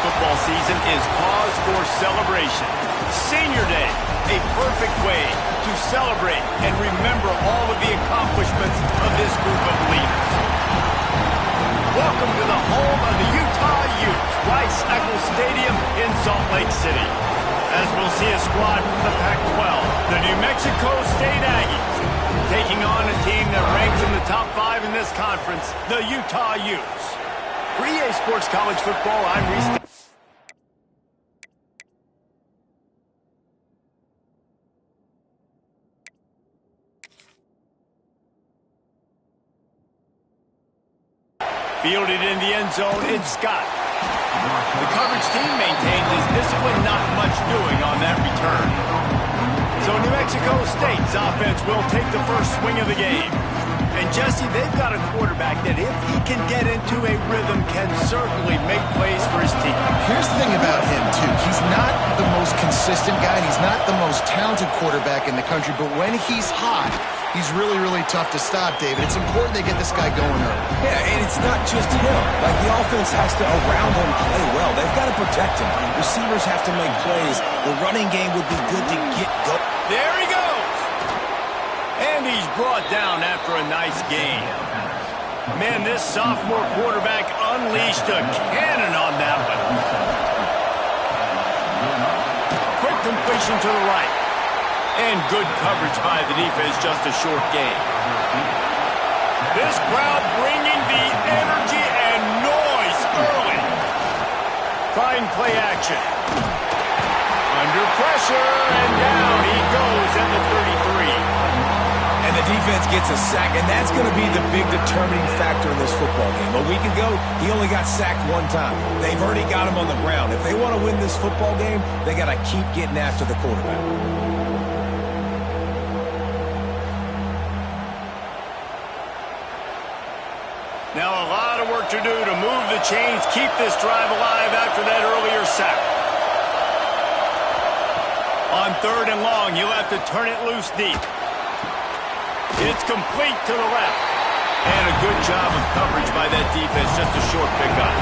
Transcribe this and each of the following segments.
football season is cause for celebration. Senior Day, a perfect way to celebrate and remember all of the accomplishments of this group of leaders. Welcome to the home of the Utah Utes, Rice-Eccles Stadium in Salt Lake City. As we'll see a squad from the Pac-12, the New Mexico State Aggies, taking on a team that ranks in the top 5 in this conference, the Utah Utes. For EA Sports College Football, I'm Reese. Fielded in the end zone, it's Scott. The coverage team maintains his discipline, not much doing on that return. So New Mexico State's offense will take the first swing of the game. And Jesse, they've got a quarterback that if he can get into a rhythm, can certainly make plays for his team. Here's the thing about him, too. He's not the most consistent guy, and he's not the most talented quarterback in the country, but when he's hot, he's really, really tough to stop, David. It's important they get this guy going early. Yeah, and it's not just him. Like, the offense has to, around him, play well. They've got to protect him. Receivers have to make plays. The running game would be good to get going. There he goes. And he's brought down after a nice gain. Man, this sophomore quarterback unleashed a cannon on that one. Quick completion to the right. And good coverage by the defense, just a short gain. This crowd bringing the energy and noise early. Trying play action. Under pressure, and down he goes at the 33. And the defense gets a sack, and that's going to be the big determining factor in this football game. A week ago, he only got sacked one time. They've already got him on the ground. If they want to win this football game, they got to keep getting after the quarterback. Now a lot of work to do to move the chains, keep this drive alive after that earlier sack. On 3rd and long, you'll have to turn it loose deep. It's complete to the left. And a good job of coverage by that defense, just a short pickup.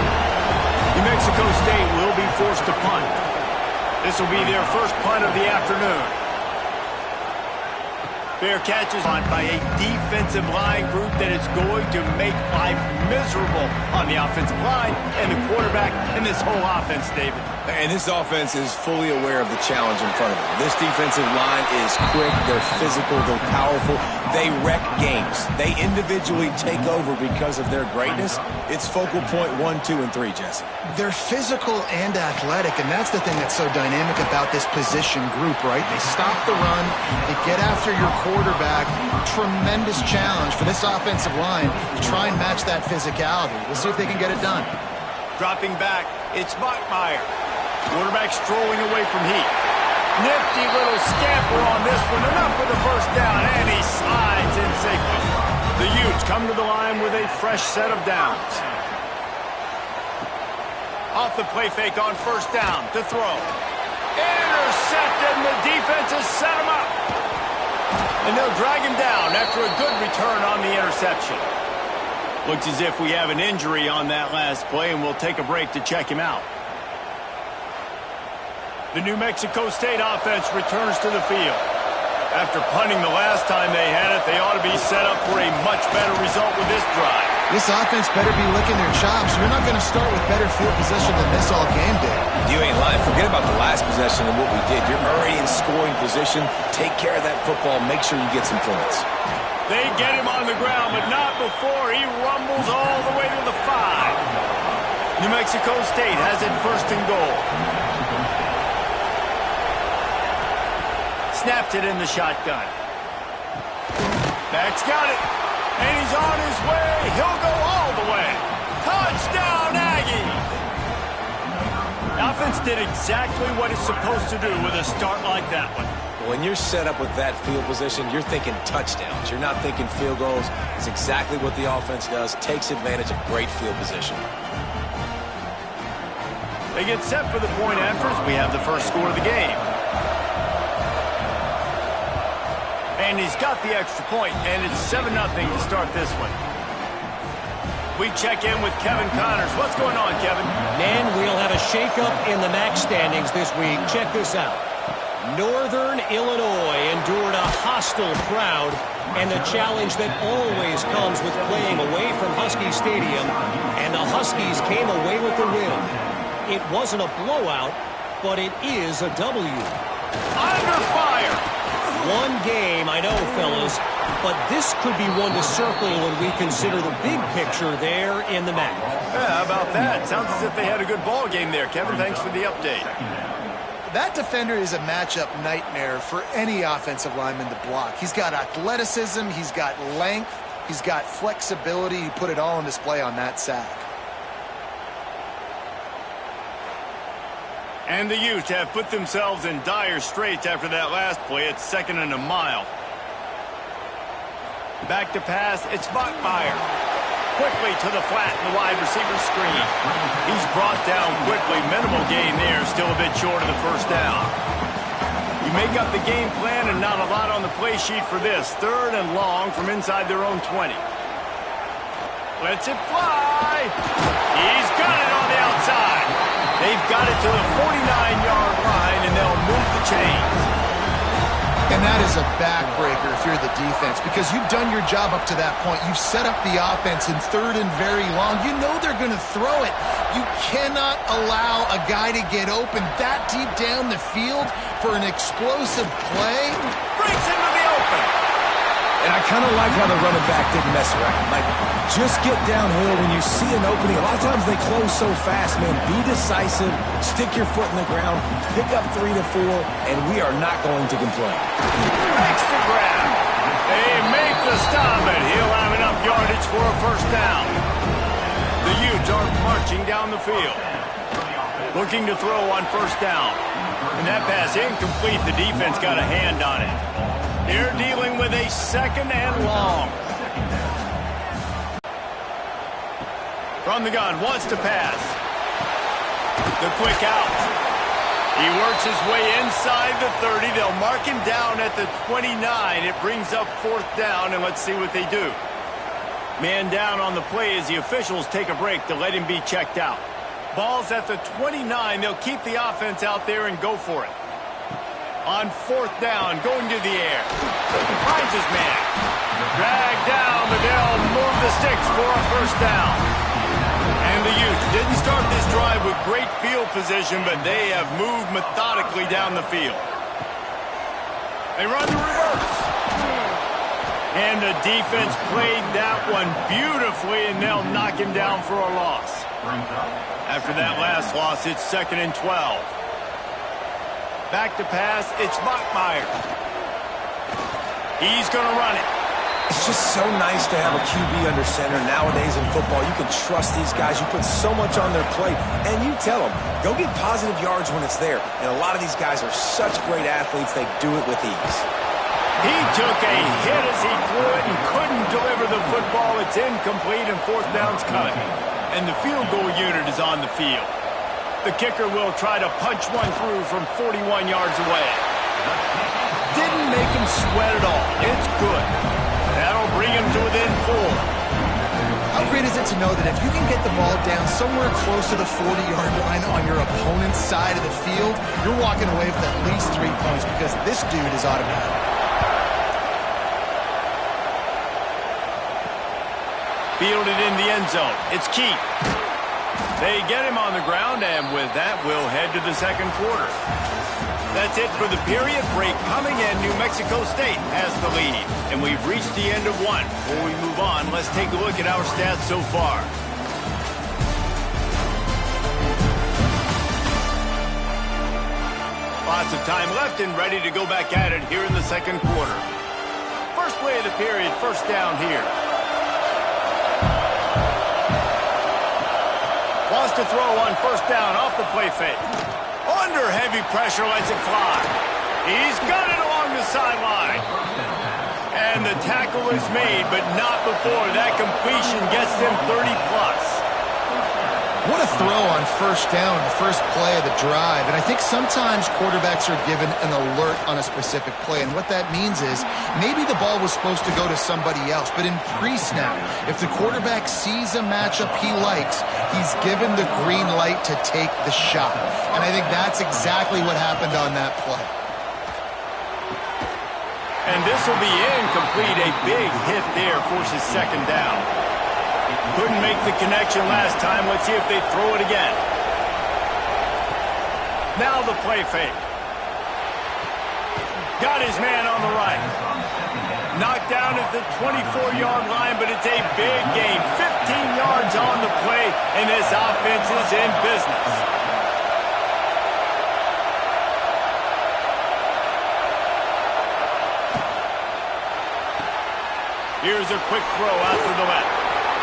New Mexico State will be forced to punt. This will be their first punt of the afternoon. Fair catch is on by a defensive line group that is going to make life miserable on the offensive line and the quarterback and this whole offense, David. And this offense is fully aware of the challenge in front of them. This defensive line is quick, they're physical, they're powerful. They wreck games. They individually take over because of their greatness. It's focal point 1, 2, and 3, Jesse. They're physical and athletic, and that's the thing that's so dynamic about this position group, right? They stop the run, they get after your quarterback. Tremendous challenge for this offensive line to try and match that physicality. We'll see if they can get it done. Dropping back, it's Bachmeier. Quarterback strolling away from heat. Nifty little scamper on this one. Enough for the first down, and he slides in safely. The Utes come to the line with a fresh set of downs. Off the play fake on 1st down to throw. Intercepted, and the defense has set him up. And they'll drag him down after a good return on the interception. Looks as if we have an injury on that last play, and we'll take a break to check him out. The New Mexico State offense returns to the field. After punting the last time they had it, they ought to be set up for a much better result with this drive. This offense better be licking their chops. You're not going to start with better field position than this all game did. You ain't lying. Forget about the last possession and what we did. You're already in scoring position. Take care of that football. Make sure you get some points. They get him on the ground, but not before he rumbles all the way to the 5. New Mexico State has it 1st and goal. Snapped it in the shotgun. Back's got it. And he's on his way. He'll go all the way. Touchdown, Aggies! The offense did exactly what it's supposed to do with a start like that one. When you're set up with that field position, you're thinking touchdowns. You're not thinking field goals. It's exactly what the offense does. Takes advantage of great field position. They get set for the point after as we have the first score of the game. And he's got the extra point, and it's 7-0 to start this one. we check in with Kevin Connors. What's going on, Kevin? Man, we'll have a shakeup in the MAC standings this week. Check this out. Northern Illinois endured a hostile crowd and the challenge that always comes with playing away from Husky Stadium, and the Huskies came away with the win. It wasn't a blowout, but it is a W. Under fire! One game, I know, fellas, but this could be one to circle when we consider the big picture there in the MAC. Yeah, how about that? Sounds as if they had a good ball game there. Kevin, thanks for the update. That defender is a matchup nightmare for any offensive lineman to block. He's got athleticism, he's got length, he's got flexibility. He put it all on display on that sack. And the Utes have put themselves in dire straits after that last play. It's 2nd and a mile. Back to pass, it's Bachmeier. Quickly to the flat in the wide receiver screen. He's brought down quickly. Minimal gain there, still a bit short of the first down. You make up the game plan and not a lot on the play sheet for this. 3rd and long from inside their own 20. Lets it fly. He's got it on the outside. They've got it to the 49-yard line, and they'll move the chains. And that is a backbreaker if you're the defense, because you've done your job up to that point. You've set up the offense in 3rd and very long. You know they're going to throw it. You cannot allow a guy to get open that deep down the field for an explosive play. Breaks into the open. And I kind of like how the running back didn't mess around. Like, just get downhill when you see an opening. A lot of times they close so fast, man. Be decisive, stick your foot in the ground, pick up 3 to 4, and we are not going to complain. Makes the grab. They make the stop, and he'll have enough yardage for a first down. The Utes are marching down the field. Looking to throw on first down. And that pass incomplete. The defense got a hand on it. They're dealing with a 2nd and long. From the gun, wants to pass. The quick out. He works his way inside the 30. They'll mark him down at the 29. It brings up 4th down, and let's see what they do. Man down on the play as the officials take a break to let him be checked out. Ball's at the 29. They'll keep the offense out there and go for it. On 4th down, going to the air. Finds his man. Dragged down, but they'll move the sticks for a first down. And the Utes didn't start this drive with great field position, but they have moved methodically down the field. They run the reverse. And the defense played that one beautifully, and they'll knock him down for a loss. After that last loss, it's 2nd and 12. Back to pass, it's Bachmeier. He's going to run it. It's just so nice to have a QB under center. Nowadays in football, you can trust these guys. You put so much on their plate, and you tell them, go get positive yards when it's there. And a lot of these guys are such great athletes, they do it with ease. He took a hit as he threw it and couldn't deliver the football. It's incomplete, and 4th down's coming. And the field goal unit is on the field. The kicker will try to punch one through from 41 yards away. Didn't make him sweat at all. It's good. That'll bring him to within 4. How great is it to know that if you can get the ball down somewhere close to the 40-yard line on your opponent's side of the field, you're walking away with at least 3 points because this dude is automatic. Fielded in the end zone. It's Keith. They get him on the ground, and with that, we'll head to the 2nd quarter. That's it for the period. Break coming, and New Mexico State has the lead. And we've reached the end of one. Before we move on, let's take a look at our stats so far. Lots of time left and ready to go back at it here in the 2nd quarter. First play of the period, first down here. Wants to throw on first down off the play fake. Under heavy pressure, lets it fly. He's got it along the sideline. And the tackle is made, but not before that completion gets them 30+. What a throw on first down, the first play of the drive. And I think sometimes quarterbacks are given an alert on a specific play. And what that means is maybe the ball was supposed to go to somebody else. But in pre-snap, if the quarterback sees a matchup he likes, he's given the green light to take the shot. And I think that's exactly what happened on that play. And this will be incomplete. A big hit there forces second down. Couldn't make the connection last time. Let's see if they throw it again. Now the play fake. Got his man on the right. Knocked down at the 24-yard line, but it's a big gain. 15 yards on the play, and this offense is in business. Here's a quick throw out to the left.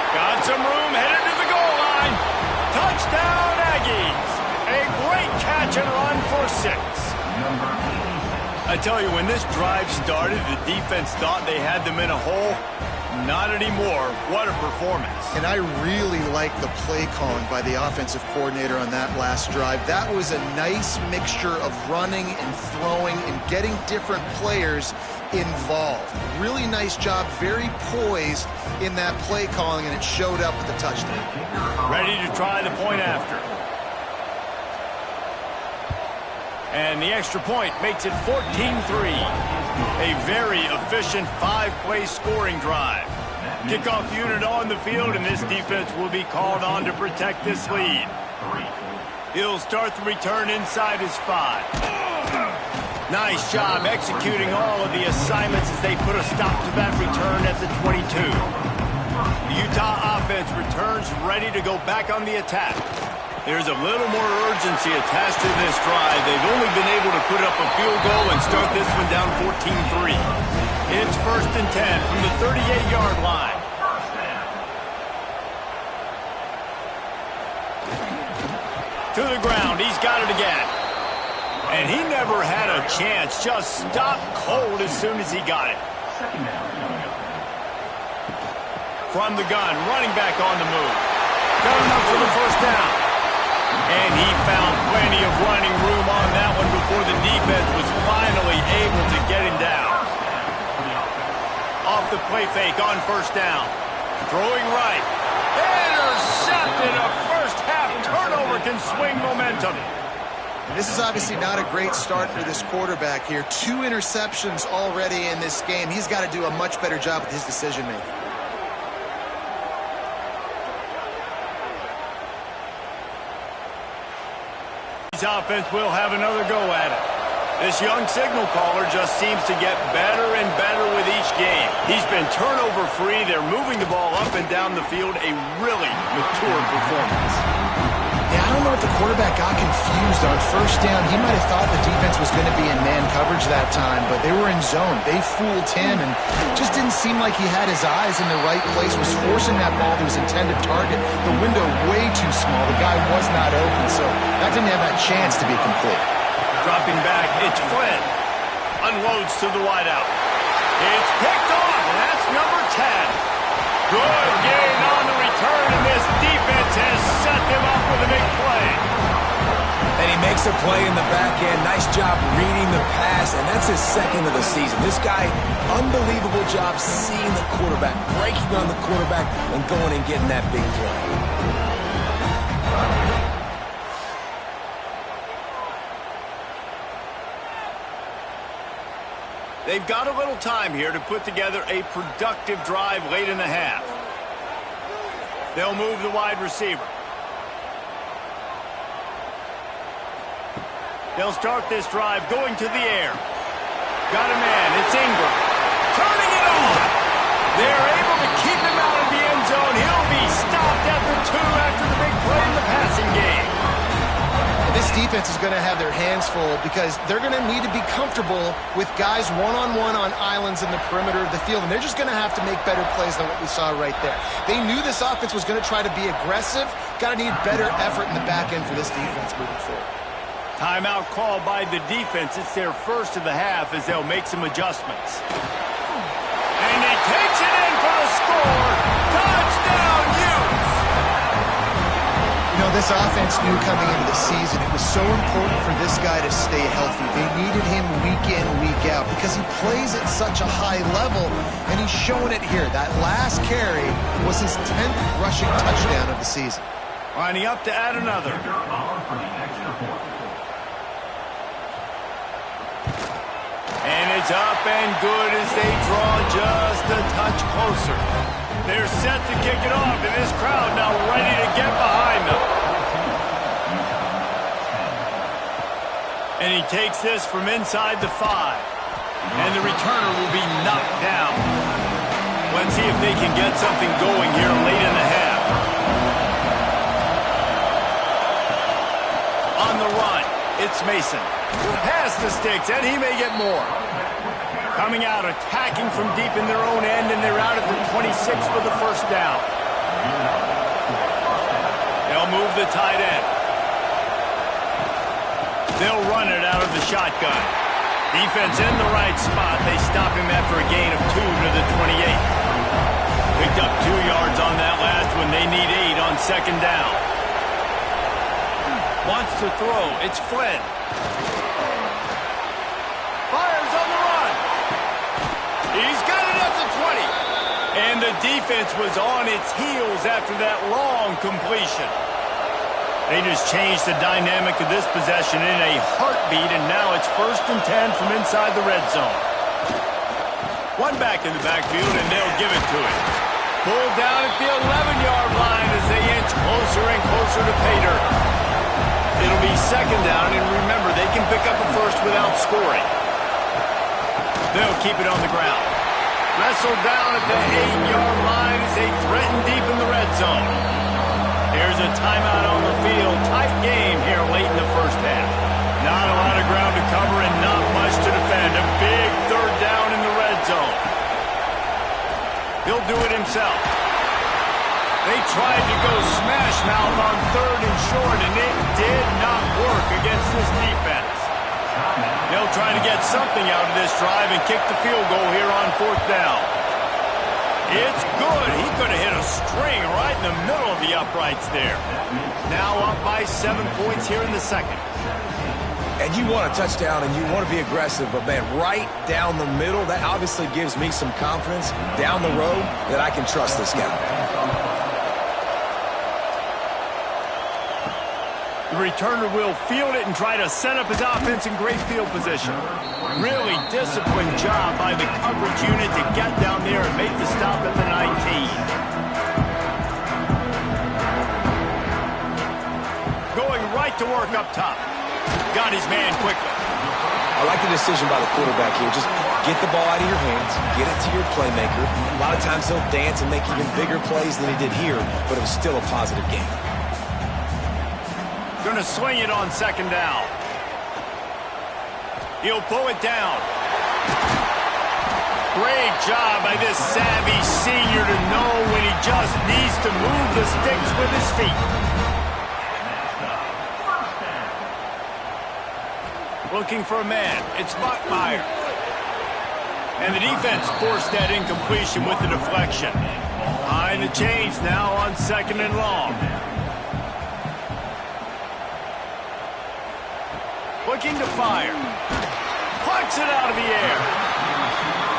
Got some room, headed to the goal line. Touchdown, Aggies. A great catch and run for 6. I tell you, when this drive started, the defense thought they had them in a hole. Not anymore. What a performance. And I really like the play calling by the offensive coordinator on that last drive. That was a nice mixture of running and throwing and getting different players involved. Really nice job, very poised in that play calling, and it showed up with the touchdown. Ready to try the point after. And the extra point makes it 14-3. A very efficient 5-play scoring drive. Kickoff unit on the field, and this defense will be called on to protect this lead. He'll start the return inside his 5. Nice job executing all of the assignments as they put a stop to that return at the 22. The Utah offense returns ready to go back on the attack. There's a little more urgency attached to this drive. They've only been able to put up a field goal and start this one down 14-3. It's 1st and 10 from the 38-yard line. To the ground, he's got it again. And he never had a chance, just stopped cold as soon as he got it. From the gun, running back on the move. Got enough for the first down. And he found plenty of running room on that one before the defense was finally able to get him down. Off the play fake on first down. Throwing right. Intercepted. A first half turnover can swing momentum. This is obviously not a great start for this quarterback here. 2 interceptions already in this game. He's got to do a much better job with his decision-making. His offense will have another go at it. This young signal caller just seems to get better and better with each game. He's been turnover-free. They're moving the ball up and down the field. A really mature performance. Yeah, I don't know if the quarterback got confused on first down. He might have thought the defense was going to be in man coverage that time, but they were in zone. They fooled him, and just didn't seem like he had his eyes in the right place, was forcing that ball to his intended target. The window way too small. The guy was not open, so that didn't have that chance to be complete. Dropping back, it's Flynn. Unloads to the wideout. It's picked off, and that's number 10. Good gain on the return, and this defense has set them up with a big play. And he makes a play in the back end. Nice job reading the pass, and that's his 2nd of the season. This guy, unbelievable job seeing the quarterback, breaking on the quarterback, and going and getting that big play. They've got a little time here to put together a productive drive late in the half. They'll move the wide receiver. They'll start this drive going to the air. Got a man. It's Ingram. Turning it on. They're able to keep him out of the end zone. He'll be stopped at the 2 after the big play in the passing game. This defense is going to have their hands full because they're going to need to be comfortable with guys one-on-one on islands in the perimeter of the field, and they're just going to have to make better plays than what we saw right there. They knew this offense was going to try to be aggressive. Got to need better effort in the back end for this defense moving forward. Timeout called by the defense. It's their first of the half as they'll make some adjustments. And he takes it in for the score. Touchdown, Utes! You know, this offense knew coming into the season it was so important for this guy to stay healthy. They needed him week in, week out because he plays at such a high level, and he's showing it here. That last carry was his 10th rushing touchdown of the season. Lining up to add another. And it's up and good as they draw just a touch closer. They're set to kick it off, and this crowd now ready to get behind them. And he takes this from inside the 5. And the returner will be knocked down. Let's see if they can get something going here late in the half. On the run, it's Mason. Past the sticks, and he may get more. Coming out, attacking from deep in their own end, and they're out at the 26 for the first down. They'll move the tight end. They'll run it out of the shotgun. Defense in the right spot. They stop him after a gain of 2 to the 28. Picked up 2 yards on that last one. They need 8 on second down. Wants to throw. It's Flynn. Fires on the run. He's got it up to 20. And the defense was on its heels after that long completion. They just changed the dynamic of this possession in a heartbeat, and now it's 1st and 10 from inside the red zone. One back in the backfield, and they'll give it to him. Pulled down at the 11-yard line as they inch closer and closer to pay dirt. It'll be second down, and remember, they can pick up a first without scoring. They'll keep it on the ground. Wrestled down at the 8-yard line as they threaten deep in the red zone. There's a timeout on the field. Tight game here late in the first half. Not a lot of ground to cover and not much to defend. A big 3rd down in the red zone. He'll do it himself. They tried to go smash mouth on 3rd and short, and it did not work against this defense. They'll try to get something out of this drive and kick the field goal here on 4th down. It's good. He could have hit a string right in the middle of the uprights there. Now up by 7 points here in the second. And you want a touchdown and you want to be aggressive, but man, right down the middle, that obviously gives me some confidence down the road that I can trust this guy. The returner will field it and try to set up his offense in great field position. Really disciplined job by the coverage unit to get down there and make the stop at the 19. Going right to work up top. Got his man quickly. I like the decision by the quarterback here. Just get the ball out of your hands, get it to your playmaker. A lot of times he'll dance and make even bigger plays than he did here, but it was still a positive game. Going to swing it on second down. He'll pull it down. Great job by this savvy senior to know when he just needs to move the sticks with his feet. Looking for a man. It's Buckmeyer. And the defense forced that incompletion with the deflection. Behind the chains now on 2nd and long. Looking to fire. Plucks it out of the air.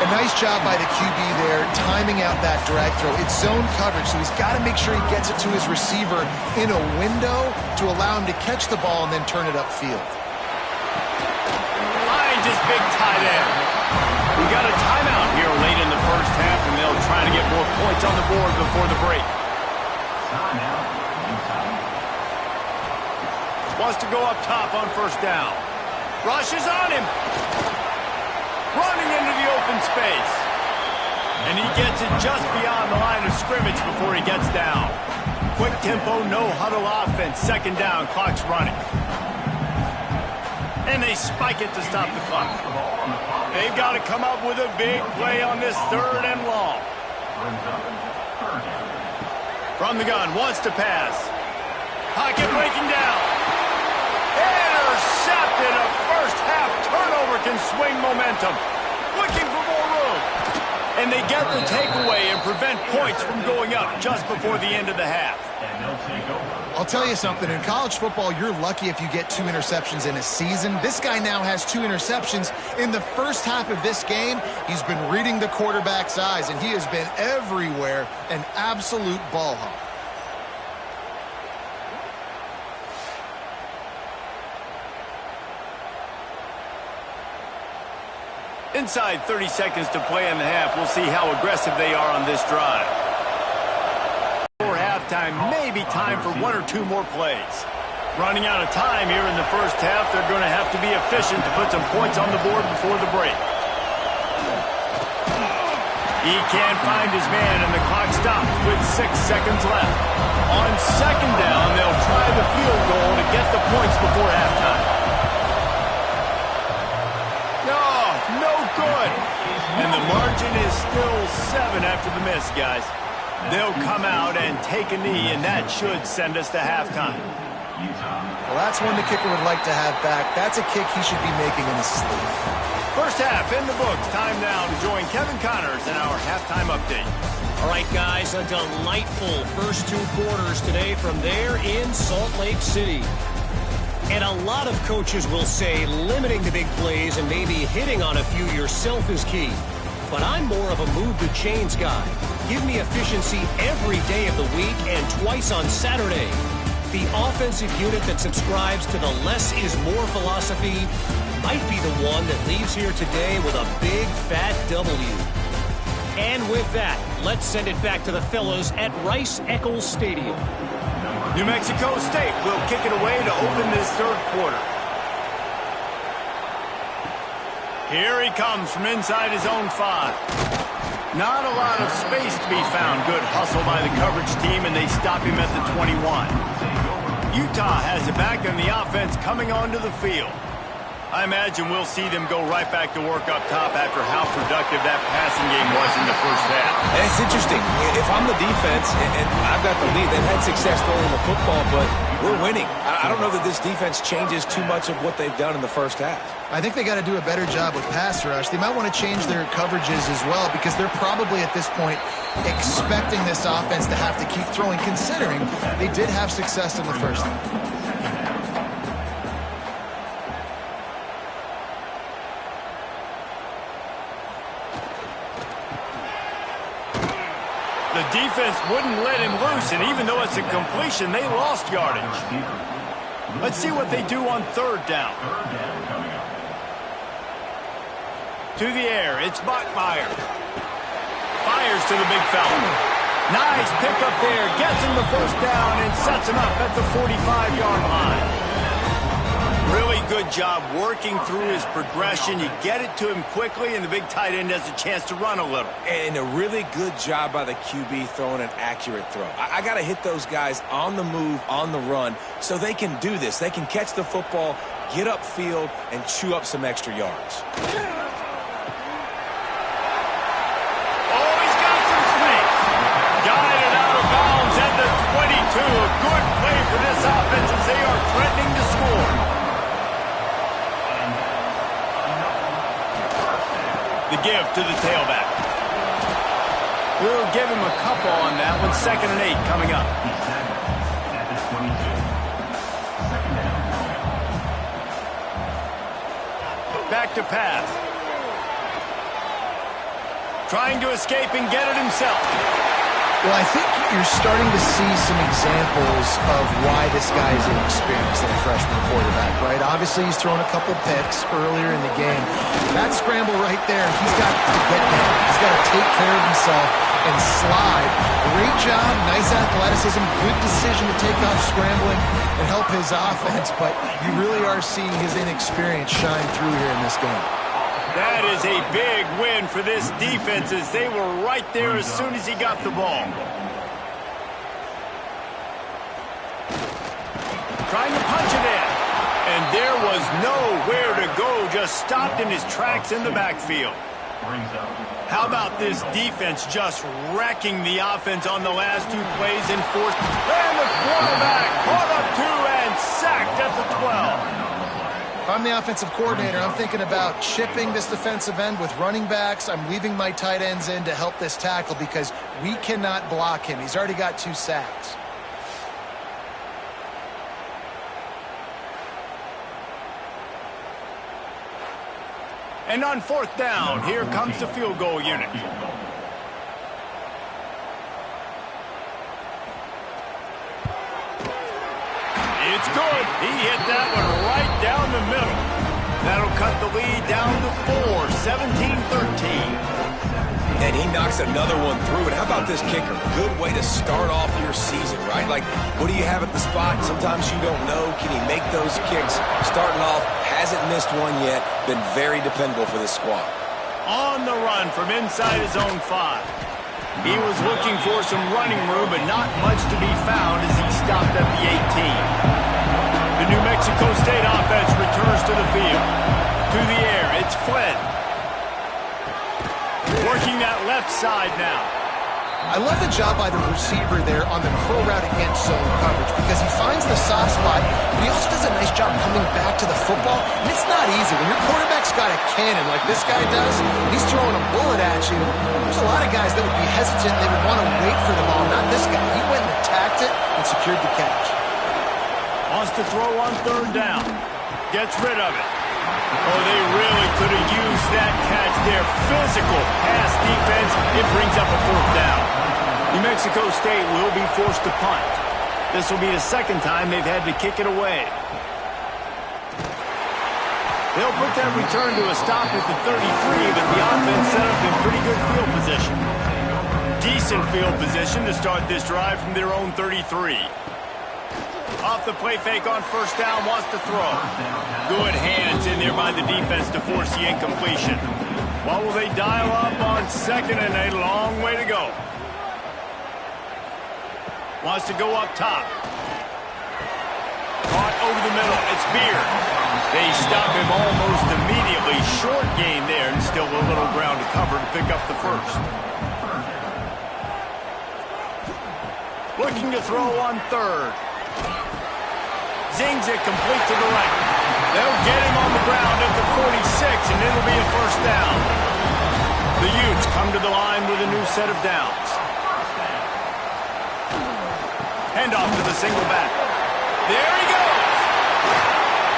A nice job by the QB there, timing out that drag throw. It's zone coverage, so he's got to make sure he gets it to his receiver in a window to allow him to catch the ball and then turn it upfield. Finds his big tight end. We got a timeout here late in the first half, and they'll try to get more points on the board before the break. Wants to go up top on 1st down. Rushes on him. Running into the open space. And he gets it just beyond the line of scrimmage before he gets down. Quick tempo, no huddle offense. 2nd down, clock's running. And they spike it to stop the clock. They've got to come up with a big play on this 3rd and long. From the gun, wants to pass. Pocket breaking down. Intercepted. A first-half turnover can swing momentum. Looking for more room. And they get the takeaway and prevent points from going up just before the end of the half. I'll tell you something, in college football, you're lucky if you get 2 interceptions in a season. This guy now has 2 interceptions. In the first half of this game, he's been reading the quarterback's eyes, and he has been everywhere, an absolute ball hawk. Inside 30 seconds to play in the half. We'll see how aggressive they are on this drive. For halftime, maybe time for 1 or 2 more plays. Running out of time here in the first half. They're going to have to be efficient to put some points on the board before the break. He can't find his man, and the clock stops with 6 seconds left. On second down, they'll try the field goal to get the points before halftime. No good. And the margin is still 7 after the miss, guys. They'll come out and take a knee, and that should send us to halftime. Well, that's one the kicker would like to have back. That's a kick he should be making in his sleep. First half in the books. Time now to join Kevin Connors in our halftime update. All right, guys, a delightful first 2 quarters today from there in Salt Lake City. And a lot of coaches will say limiting the big plays and maybe hitting on a few yourself is key. But I'm more of a move the chains guy. Give me efficiency every day of the week and twice on Saturday. The offensive unit that subscribes to the less is more philosophy might be the one that leaves here today with a big fat W. And with that, let's send it back to the fellows at Rice-Eccles Stadium. New Mexico State will kick it away to open this third quarter. Here he comes from inside his own 5. Not a lot of space to be found. Good hustle by the coverage team, and they stop him at the 21. Utah has it back, and the offense coming onto the field. I imagine we'll see them go right back to work up top after how productive that passing game was in the first half. And it's interesting. If I'm the defense and I've got the lead, they've had success throwing the football, but we're winning. I don't know that this defense changes too much of what they've done in the first half. I think they got to do a better job with pass rush. They might want to change their coverages as well, because they're probably at this point expecting this offense to have to keep throwing, considering they did have success in the first half. The defense wouldn't let him loose, and even though it's a completion, they lost yardage. Let's see what they do on third down. To the air, it's Bachmeier. Fires to the big fella. Nice pickup there, gets him the first down and sets him up at the 45-yard line. Really good job working through his progression. You get it to him quickly, and the big tight end has a chance to run a little. And a really good job by the QB throwing an accurate throw. I got to hit those guys on the move, on the run, so they can do this. They can catch the football, get upfield, and chew up some extra yards. Oh, he's got some space. Guided out of bounds at the 22. A good play for this offense as they are threatening to score. The give to the tailback. We'll give him a couple on that one. 2nd and 8 coming up. Back to pass. Trying to escape and get it himself. Well, I think you're starting to see some examples of why this guy is inexperienced at a freshman quarterback, right? Obviously, he's thrown a couple picks earlier in the game. That scramble right there, he's got to get down. He's got to take care of himself and slide. Great job, nice athleticism, good decision to take off scrambling and help his offense, but you really are seeing his inexperience shine through here in this game. That is a big win for this defense as they were right there as soon as he got the ball. Trying to punch it in. And there was nowhere to go, just stopped in his tracks in the backfield. How about this defense just wrecking the offense on the last 2 plays in fourth? And the quarterback caught up 2 and sacked at the 12. If I'm the offensive coordinator, I'm thinking about chipping this defensive end with running backs. I'm leaving my tight ends in to help this tackle because we cannot block him. He's already got 2 sacks. And on fourth down, here comes the field goal unit. It's good. He hit that one right down the middle. That'll cut the lead down to 4, 17-13. And he knocks another one through. And how about this kicker? Good way to start off your season, right? Like, what do you have at the spot? Sometimes you don't know. Can he make those kicks? Starting off, hasn't missed one yet. Been very dependable for this squad. On the run from inside his own 5. He was looking for some running room, but not much to be found as he stopped at the 18. The New Mexico State offense returns to the field. To the air, it's Flynn. Working that left side now. I love the job by the receiver there on the curl route against zone coverage because he finds the soft spot, but he also does a nice job coming back to the football. And it's not easy. When your quarterback's got a cannon like this guy does, he's throwing a bullet at you. There's a lot of guys that would be hesitant. They would want to wait for the ball. Not this guy. He went and attacked it and secured the catch. Wants to throw on third down. Gets rid of it. Oh, they really could have used that catch there. Physical pass defense. It brings up a fourth down. New Mexico State will be forced to punt. This will be the second time they've had to kick it away. They'll put that return to a stop at the 33, but the offense set up in pretty good field position. Decent field position to start this drive from their own 33. Off the play fake on first down, wants to throw. Good hands in there by the defense to force the incompletion. What will they dial up on second and a long way to go? Wants to go up top. Caught over the middle. It's Beard. They stop him almost immediately. Short gain there and still a little ground to cover to pick up the first. Looking to throw on third. Zings it complete to the right. They'll get him on the ground at the 46, and it'll be a first down. The Utes come to the line with a new set of downs. Handoff to the single back. There he goes.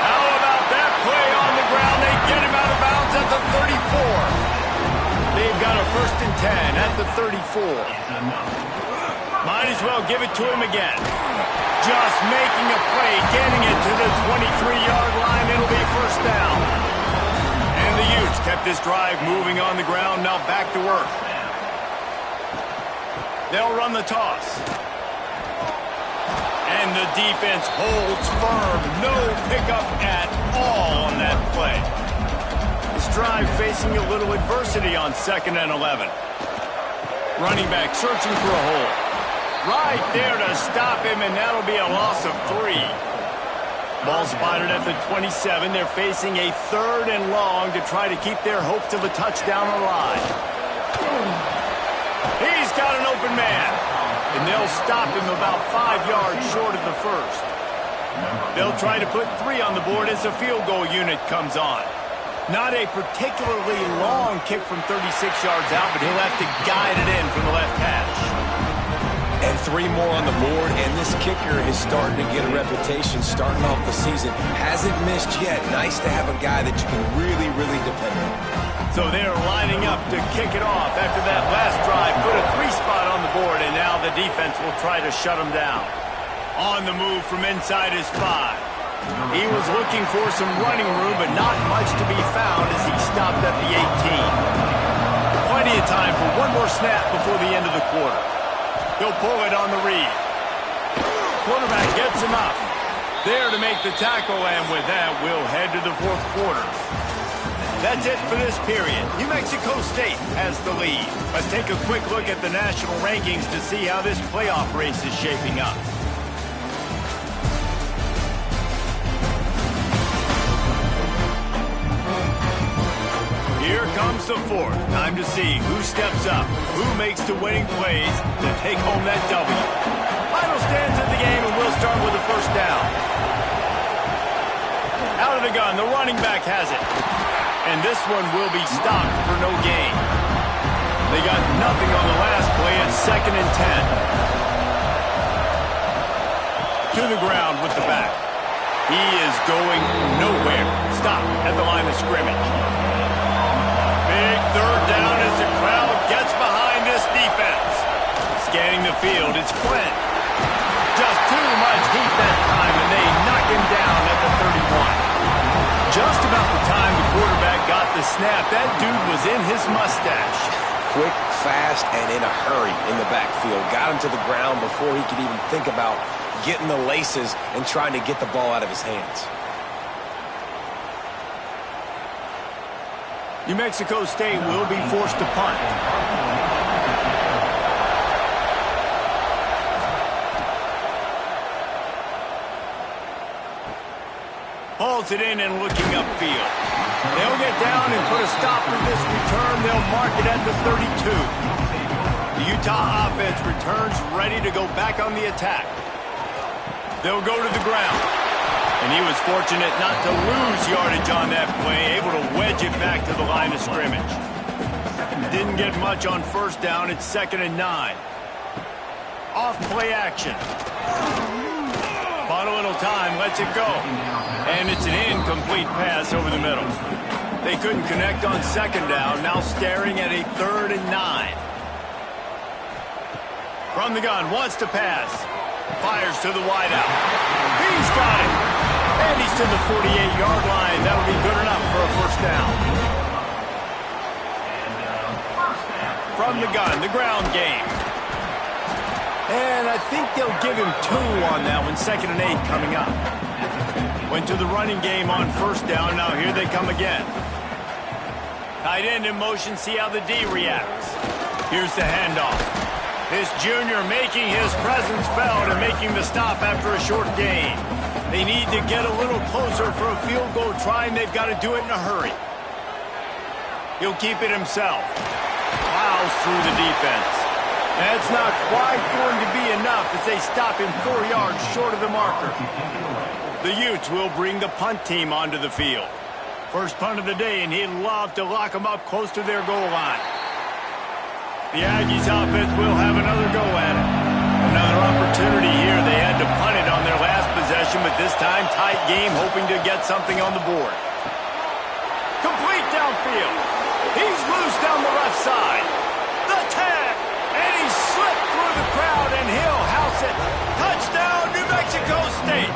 How about that play on the ground? They get him out of bounds at the 34. They've got a first and 10 at the 34. Might as well give it to him again. Just making a play, getting it to the 23-yard line. It'll be first down. And the Utes kept this drive moving on the ground. Now back to work. They'll run the toss. And the defense holds firm. No pickup at all on that play. This drive facing a little adversity on 2nd and 11. Running back searching for a hole. Right there to stop him, and that'll be a loss of 3. Ball spotted at the 27. They're facing a 3rd and long to try to keep their hopes of a touchdown alive. He's got an open man, and they'll stop him about 5 yards short of the first. They'll try to put 3 on the board as the field goal unit comes on. Not a particularly long kick from 36 yards out, but he'll have to guide it in from the left hash. And 3 more on the board, and this kicker is starting to get a reputation starting off the season. Hasn't missed yet. Nice to have a guy that you can really, really depend on. So they're lining up to kick it off after that last drive. Put a 3 spot on the board, and now the defense will try to shut them down. On the move from inside his 5. He was looking for some running room, but not much to be found as he stopped at the 18. Plenty of time for one more snap before the end of the quarter. He'll pull it on the read. Quarterback gets him up. There to make the tackle, and with that, we'll head to the 4th quarter. That's it for this period. New Mexico State has the lead. Let's take a quick look at the national rankings to see how this playoff race is shaping up. Here comes the 4th. Time to see who steps up, who makes the winning plays to take home that W. Final stands of the game, and we'll start with the first down. Out of the gun, the running back has it. And this one will be stopped for no gain. They got nothing on the last play. It's 2nd and 10. To the ground with the back. He is going nowhere. Stop at the line of scrimmage. downfield. It's Flynn. Just too much heat that time, and they knock him down at the 31. Just about the time the quarterback got the snap, that dude was in his mustache. Quick, fast, and in a hurry in the backfield. Got him to the ground before he could even think about getting the laces and trying to get the ball out of his hands. New Mexico State will be forced to punt. Hauls it in and looking upfield. They'll get down and put a stop to this return. They'll mark it at the 32. The Utah offense returns ready to go back on the attack. They'll go to the ground. And he was fortunate not to lose yardage on that play, able to wedge it back to the line of scrimmage. Didn't get much on first down. It's 2nd and 9. Off play action. Bought a little time, lets it go. And it's an incomplete pass over the middle. They couldn't connect on 2nd down, now staring at a 3rd and 9. From the gun, wants to pass. Fires to the wideout. He's got it. And he's to the 48-yard line. That'll be good enough for a first down. From the gun, the ground game. And I think they'll give him 2 on that one. 2nd and 8 coming up. Went to the running game on first down. Now here they come again. Tight end in motion. See how the D reacts. Here's the handoff. This junior making his presence felt and making the stop after a short gain. They need to get a little closer for a field goal try, and they've got to do it in a hurry. He'll keep it himself. Plows through the defense. That's not quite going to be enough as they stop him 4 yards short of the marker. The Utes will bring the punt team onto the field. First punt of the day, and he'd love to lock them up close to their goal line. The Aggies offense will have another go at it. Another opportunity here. They had to punt it on their last possession, but this time tight game, hoping to get something on the board. Complete downfield. He's loose down the left side. The tag, and he slipped through the crowd, and he'll house it. Touchdown, New Mexico State.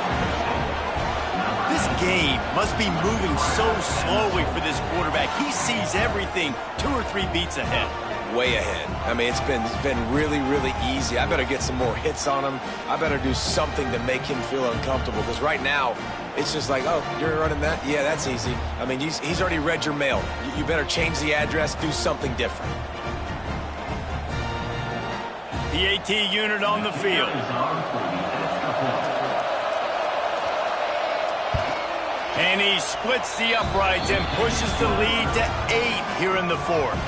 This game must be moving so slowly for this quarterback. He sees everything 2 or 3 beats ahead. Way ahead. I mean, it's been really, really easy. I better get some more hits on him. I better do something to make him feel uncomfortable, because right now, it's just like, oh, you're running that? Yeah, that's easy. I mean, he's already read your mail. You better change the address, do something different. The AT unit on the field. And he splits the uprights and pushes the lead to 8 here in the 4th.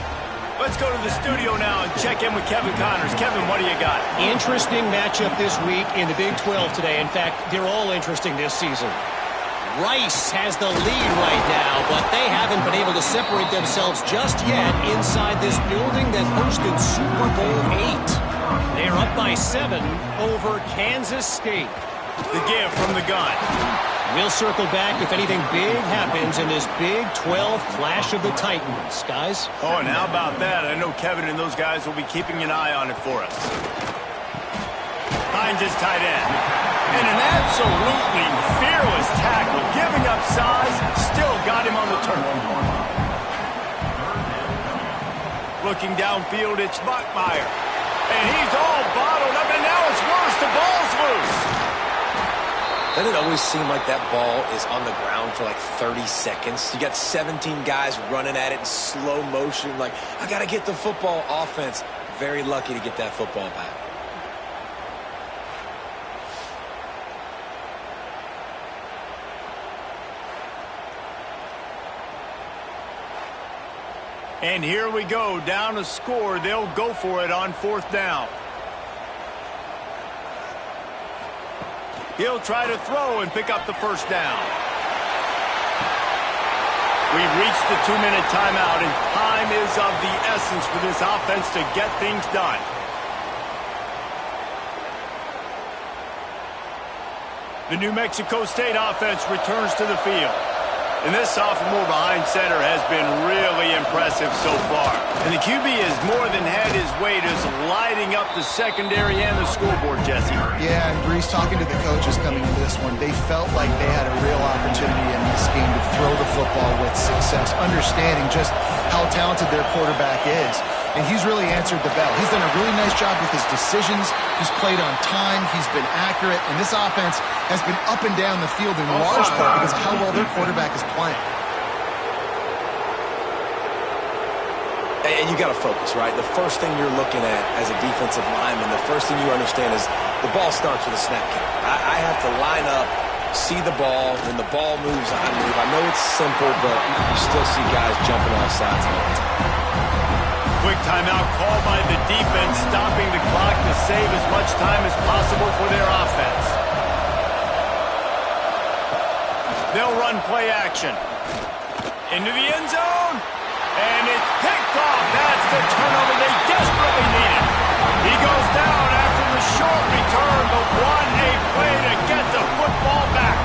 Let's go to the studio now and check in with Kevin Connors. Kevin, what do you got? Interesting matchup this week in the Big 12 today. In fact, they're all interesting this season. Rice has the lead right now, but they haven't been able to separate themselves just yet inside this building that hosted Super Bowl 8. They're up by 7 over Kansas State. The give from the gun. We'll circle back if anything big happens in this Big 12 Clash of the Titans, guys. Oh, and how about that? I know Kevin and those guys will be keeping an eye on it for us. Finds his tight end. And an absolutely fearless tackle. Giving up size, still got him on the turn. Looking downfield, it's Bachmeier. And he's all bottled up, and now it's worse. The ball's loose. Doesn't it always seem like that ball is on the ground for like 30 seconds? You got 17 guys running at it in slow motion. Like, I got to get the football. Offense, very lucky to get that football back. And here we go, down a score. They'll go for it on 4th down. He'll try to throw and pick up the first down. We've reached the 2-minute timeout, and time is of the essence for this offense to get things done. The New Mexico State offense returns to the field. And this sophomore behind center has been really impressive so far. And the QB has more than had his weight as lighting up the secondary and the scoreboard, Jesse. Yeah, and Brees, talking to the coaches coming into this one, they felt like they had a real opportunity in this game to throw the football with success, understanding just how talented their quarterback is. And he's really answered the bell. He's done a really nice job with his decisions. He's played on time. He's been accurate. And this offense has been up and down the field in large part because of how well their quarterback is playing. And you got to focus, right? The first thing you're looking at as a defensive lineman, the first thing you understand is the ball starts with a snap count. I have to line up, see the ball. When the ball moves, I move. I know it's simple, but you still see guys jumping off sides all the time. Quick timeout called by the defense, stopping the clock to save as much time as possible for their offense. They'll run play action. Into the end zone. And it's picked off. That's the turnover they desperately needed. He goes down after the short return, but what a play to get the football back.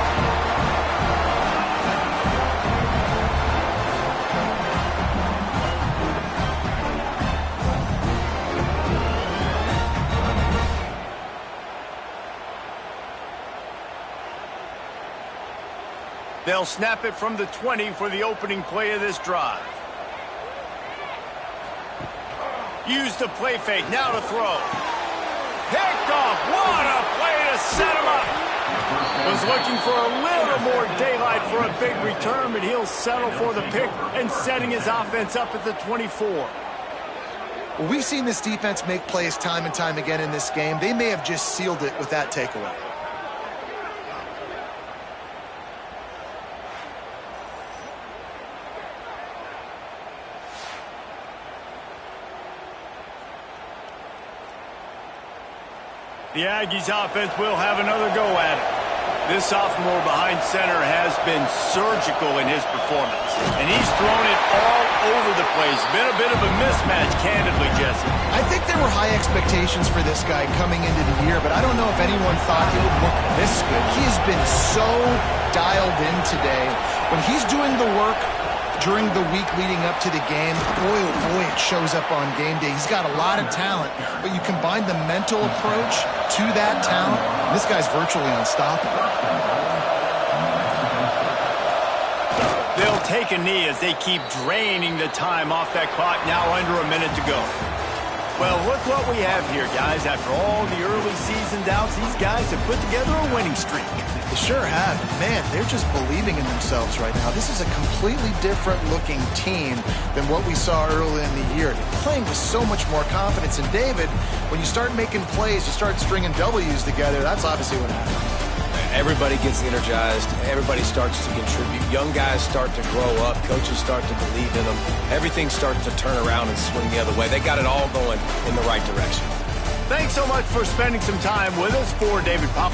They'll snap it from the 20 for the opening play of this drive. Use the play fake, now to throw. Picked off, what a play to set him up. Was looking for a little more daylight for a big return, but he'll settle for the pick and setting his offense up at the 24. Well, we've seen this defense make plays time and time again in this game. They may have just sealed it with that takeaway. The Aggies offense will have another go at it. This sophomore behind center has been surgical in his performance. And he's thrown it all over the place. Been a bit of a mismatch, candidly, Jesse. I think there were high expectations for this guy coming into the year, but I don't know if anyone thought he would look this good. He has been so dialed in today. When he's doing the work during the week leading up to the game, boy, oh boy, it shows up on game day. He's got a lot of talent, but you combine the mental approach to that talent, this guy's virtually unstoppable. They'll take a knee as they keep draining the time off that clock, now under a minute to go. Well, look what we have here, guys. After all the early season doubts, these guys have put together a winning streak. They sure have. Man, they're just believing in themselves right now. This is a completely different looking team than what we saw early in the year. They're playing with so much more confidence. And David, when you start making plays, you start stringing W's together, that's obviously what happens. Everybody gets energized. Everybody starts to contribute. Young guys start to grow up. Coaches start to believe in them. Everything starts to turn around and swing the other way. They got it all going in the right direction. Thanks so much for spending some time with us. For David Pop.